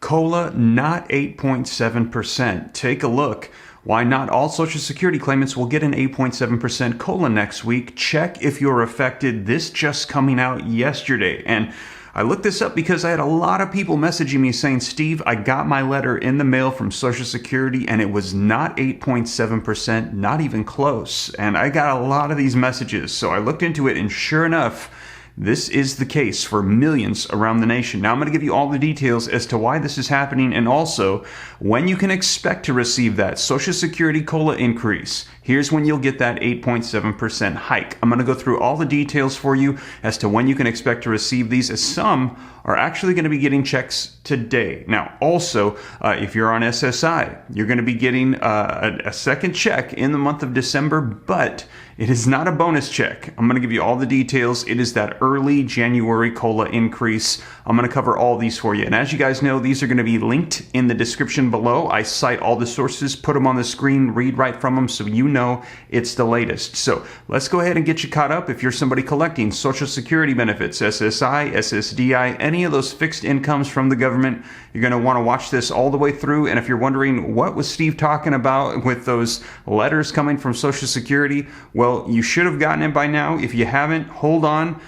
COLA not 8.7%. Take a look. Why not all Social Security claimants will get an 8.7% COLA next week? Check if you're affected. This just coming out yesterday. And I looked this up because I had a lot of people messaging me saying, Steve, I got my letter in the mail from Social Security and it was not 8.7%, not even close. And I got a lot of these messages. So I looked into it and sure enough, this is the case for millions around the nation. Now I'm going to give you all the details as to why this is happening and also when you can expect to receive that Social Security COLA increase. Here's when you'll get that 8.7% hike. I'm going to go through all the details for you as to when you can expect to receive these, as some are actually going to be getting checks today. Now, also, if you're on SSI, you're going to be getting a second check in the month of December, but it is not a bonus check. I'm going to give you all the details. It is that early January COLA increase. I'm going to cover all these for you. And as you guys know, these are going to be linked in the description below. I cite all the sources, put them on the screen, read right from them so you know it's the latest. So let's go ahead and get you caught up. If you're somebody collecting Social Security benefits, SSI, SSDI, any of those fixed incomes from the government, you're going to want to watch this all the way through. And if you're wondering what was Steve talking about with those letters coming from Social Security, well, you should have gotten it by now. If you haven't, hold on.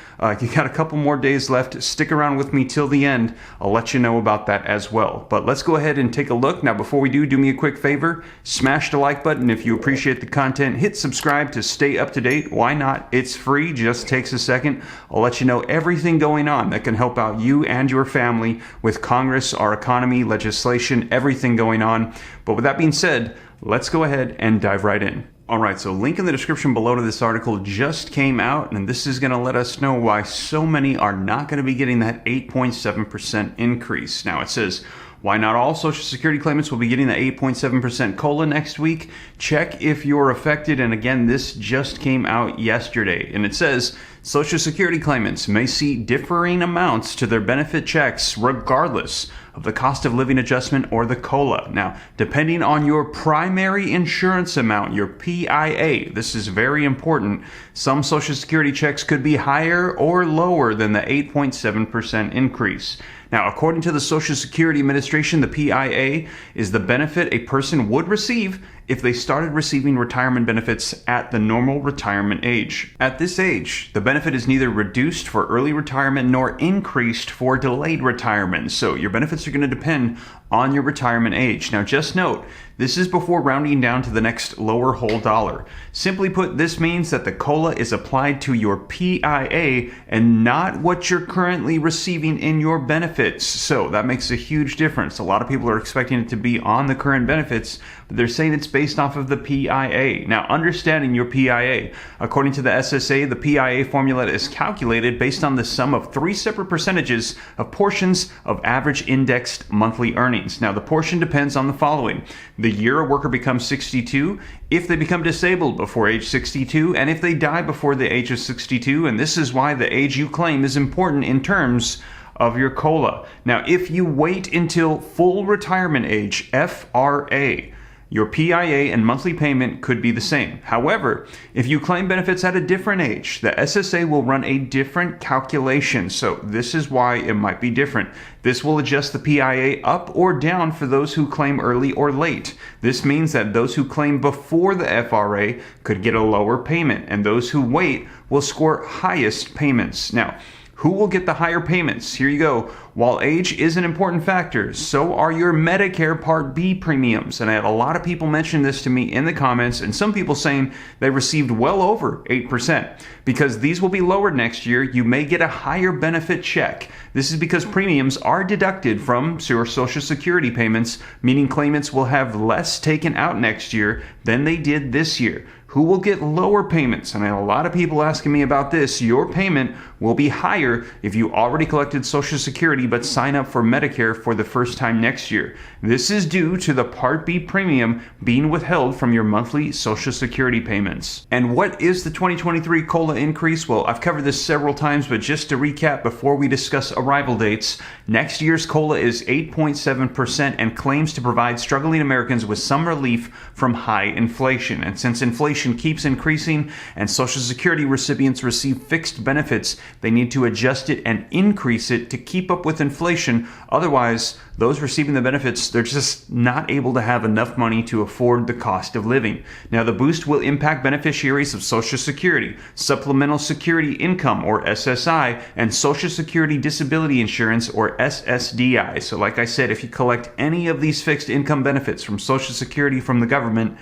You got a couple more days left. Stick around with me till the end. I'll let you know about that as well. But let's go ahead and take a look. Now, before we do me a quick favor. Smash the like button if you appreciate the content. Hit subscribe to stay up to date. Why not? It's free. Just takes a second. I'll let you know everything going on that can help out you and your family with Congress, our economy, legislation, everything going on. But with that being said, let's go ahead and dive right in. All right, so link in the description below to this article just came out, and this is going to let us know why so many are not going to be getting that 8.7% increase. Now, it says, why not all Social Security claimants will be getting the 8.7% COLA next week? Check if you're affected. And again, this just came out yesterday. And it says, Social Security claimants may see differing amounts to their benefit checks regardless of the cost of living adjustment or the COLA. Now, depending on your primary insurance amount, your PIA, this is very important, some Social Security checks could be higher or lower than the 8.7% increase. Now, according to the Social Security Administration, the PIA is the benefit a person would receive if they started receiving retirement benefits at the normal retirement age. At this age, the benefit is neither reduced for early retirement nor increased for delayed retirement. So your benefits are going to depend on your retirement age. Now, just note, this is before rounding down to the next lower whole dollar. Simply put, this means that the COLA is applied to your PIA and not what you're currently receiving in your benefits. So that makes a huge difference. A lot of people are expecting it to be on the current benefits, but they're saying it's based off of the PIA. Now, understanding your PIA, according to the SSA, the PIA formula is calculated based on the sum of three separate percentages of portions of average indexed monthly earnings. Now, the portion depends on the following: the year a worker becomes 62, if they become disabled before age 62, and if they die before the age of 62. And this is why the age you claim is important in terms of your COLA. Now, if you wait until full retirement age, FRA, your PIA and monthly payment could be the same. However, if you claim benefits at a different age, the SSA will run a different calculation. So this is why it might be different. This will adjust the PIA up or down for those who claim early or late. This means that those who claim before the FRA could get a lower payment, and those who wait will score highest payments. Now, who will get the higher payments? Here you go. While age is an important factor, so are your Medicare Part B premiums. And I had a lot of people mention this to me in the comments, and some people saying they received well over 8%. Because these will be lowered next year, you may get a higher benefit check. This is because premiums are deducted from your Social Security payments, meaning claimants will have less taken out next year than they did this year. Who will get lower payments? And I had a lot of people asking me about this. Your payment will be higher if you already collected Social Security but sign up for Medicare for the first time next year. This is due to the Part B premium being withheld from your monthly Social Security payments. And what is the 2023 COLA increase? Well, I've covered this several times, but just to recap before we discuss arrival dates, next year's COLA is 8.7% and claims to provide struggling Americans with some relief from high inflation. And since inflation inflation keeps increasing and Social Security recipients receive fixed benefits, they need to adjust it and increase it to keep up with inflation. Otherwise, those receiving the benefits, they're just not able to have enough money to afford the cost of living. Now, the boost will impact beneficiaries of Social Security, Supplemental Security Income, or SSI, and Social Security Disability Insurance, or SSDI. So like I said, if you collect any of these fixed income benefits from Social Security from the government,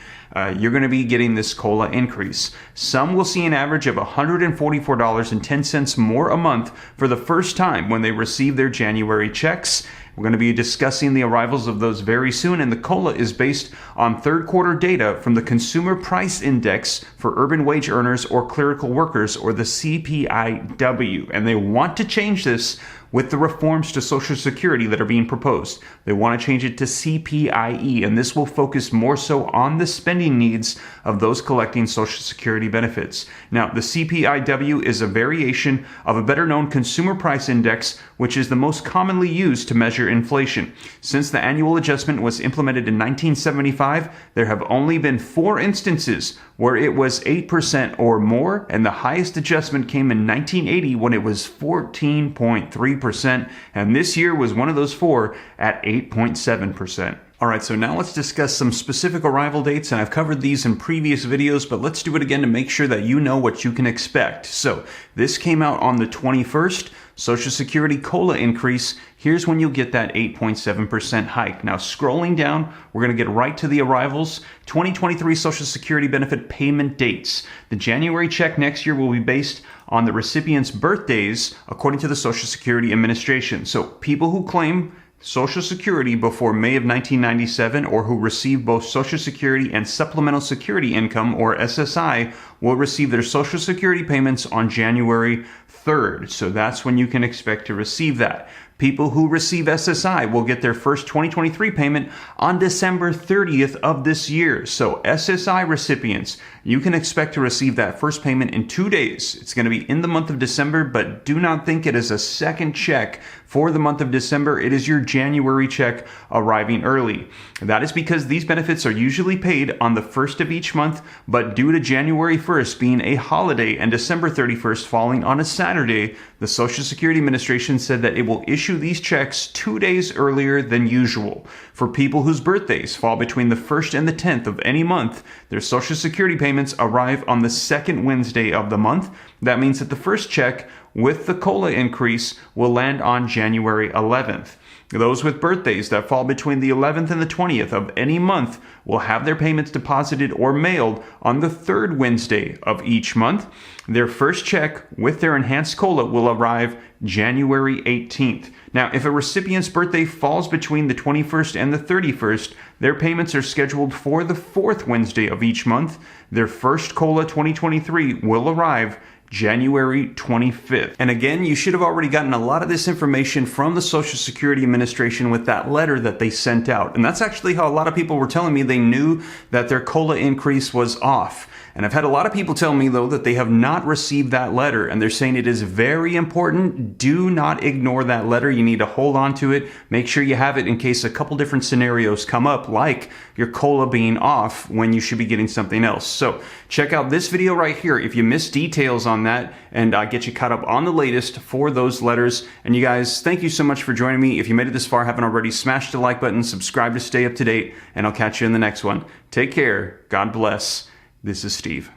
you're going to be getting this COLA increase. Some will see an average of $144.10 more a month for the first time when they receive their January checks. We're going to be discussing the arrivals of those very soon, and the COLA is based on third quarter data from the Consumer Price Index for urban wage earners or clerical workers, or the CPIW. And they want to change this with the reforms to Social Security that are being proposed. They want to change it to CPIE, and this will focus more so on the spending needs of those collecting Social Security benefits. Now, the CPIW is a variation of a better-known Consumer Price Index, which is the most commonly used to measure inflation. Since the annual adjustment was implemented in 1975, there have only been 4 instances where it was 8% or more, and the highest adjustment came in 1980 when it was 14.3%, and this year was one of those 4 at 8.7%. All right, so now let's discuss some specific arrival dates, and I've covered these in previous videos, but let's do it again to make sure that you know what you can expect. So this came out on the 21st. Social Security COLA increase, here's when you'll get that 8.7% hike. Now, scrolling down, we're going to get right to the arrivals. 2023 Social Security benefit payment dates. The January check next year will be based on the recipient's birthdays, according to the Social Security Administration. So people who claim Social Security before May of 1997 or who receive both Social Security and Supplemental Security Income, or SSI, will receive their Social Security payments on January 3rd. So that's when you can expect to receive that. People who receive SSI will get their first 2023 payment on December 30th of this year. So SSI recipients, you can expect to receive that first payment in 2 days. It's going to be in the month of December, but do not think it is a second check for the month of December. It is your January check arriving early. That is because these benefits are usually paid on the 1st of each month, but due to January 1st being a holiday and December 31st falling on a Saturday, the Social Security Administration said that it will issue these checks 2 days earlier than usual. For people whose birthdays fall between the 1st and the 10th of any month, their Social Security payments arrive on the second Wednesday of the month. That means that the first check with the COLA increase will land on January 11th. Those with birthdays that fall between the 11th and the 20th of any month will have their payments deposited or mailed on the third Wednesday of each month. Their first check with their enhanced COLA will arrive January 18th. Now, if a recipient's birthday falls between the 21st and the 31st, their payments are scheduled for the fourth Wednesday of each month. Their first COLA 2023 will arrive January 25th. And again, you should have already gotten a lot of this information from the Social Security Administration with that letter that they sent out. And that's actually how a lot of people were telling me they knew that their COLA increase was off. And I've had a lot of people tell me, though, that they have not received that letter, and they're saying it is very important. Do not ignore that letter. You need to hold on to it. Make sure you have it in case a couple different scenarios come up, like your COLA being off when you should be getting something else. So check out this video right here if you missed details on that, and get you caught up on the latest for those letters. And you guys, thank you so much for joining me. If you made it this far, haven't already, smash the like button, subscribe to stay up to date, and I'll catch you in the next one. Take care. God bless. This is Steve.